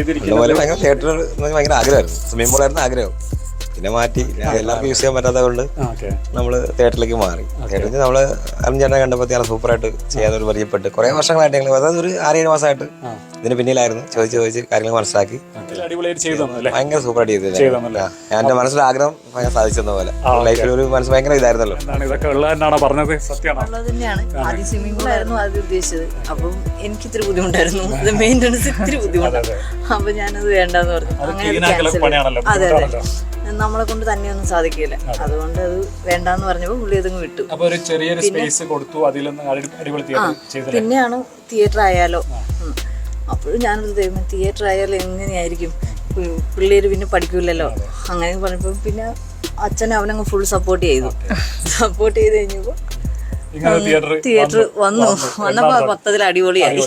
അതുപോലെ ഭയങ്കര തിയേറ്റർ ഭയങ്കര ആഗ്രഹമായിരുന്നു, സ്വിമ്മിംഗ് പൂളായിരുന്നു ആഗ്രഹം. പിന്നെ മാറ്റി, എല്ലാവർക്കും യൂസ് ചെയ്യാൻ പറ്റാത്തത് കൊണ്ട് നമ്മൾ തിയേറ്ററിലേക്ക് മാറി. തിയേറ്ററിൽ നമ്മൾ അരുൺചേട്ടനെ കണ്ടപ്പോൾ സൂപ്പറായിട്ട് ചെയ്യാനൊരു പരിചയപ്പെട്ട് കുറേ വർഷങ്ങളായിട്ട് ഞങ്ങൾ അതായത് ഒരു 6-7 മാസമായിട്ട് ഇതിന് പിന്നിലായിരുന്നു. ചോദിച്ച് കാര്യങ്ങൾ മനസ്സിലാക്കി ഭയങ്കര സൂപ്പറായിട്ട് ചെയ്തില്ല. എന്റെ മനസ്സിലെ ആഗ്രഹം ഭയങ്കര സാധിച്ചെന്ന പോലെ. ലൈഫിൽ ഒരു മനസ്സ് ഭയങ്കര ഇതായിരുന്നല്ലോ. തന്നെയാണ് ആദ്യം സ്വിമ്മിംഗ് പൂൾ ആയിരുന്നു ആദ്യം ഉദ്ദേശിച്ചത്. അപ്പം എനിക്ക് ഇത്തിരി ബുദ്ധിമുട്ടായിരുന്നു, അത് മെയിൻ്റെനൻസ് ഇത്തിരി ബുദ്ധിമുട്ടാണ്. അപ്പൊ ഞാനത് വേണ്ടെന്ന് പറഞ്ഞു. അങ്ങനെ അതെ അതെ, നമ്മളെ കൊണ്ട് തന്നെയൊന്നും സാധിക്കില്ല, അതുകൊണ്ട് അത് വേണ്ടാന്ന് പറഞ്ഞപ്പോൾ പുള്ളി അതങ്ങ് വിട്ടു. പിന്നെയാണ് തിയേറ്റർ ആയാലോ, അപ്പോഴും ഞാനത് തരുമ്പോൾ തിയേറ്റർ ആയാലും എങ്ങനെയായിരിക്കും, പിള്ളേര് പിന്നെ പഠിക്കൂലല്ലോ. അങ്ങനെ പറഞ്ഞപ്പോൾ പിന്നെ അച്ഛനെ അവനങ്ങ് ഫുൾ സപ്പോർട്ട് ചെയ്തു. സപ്പോർട്ട് ചെയ്ത് കഴിഞ്ഞപ്പോൾ തിയേറ്റർ വന്നപ്പോൾ മൊത്തത്തിൽ അടിപൊളിയായി.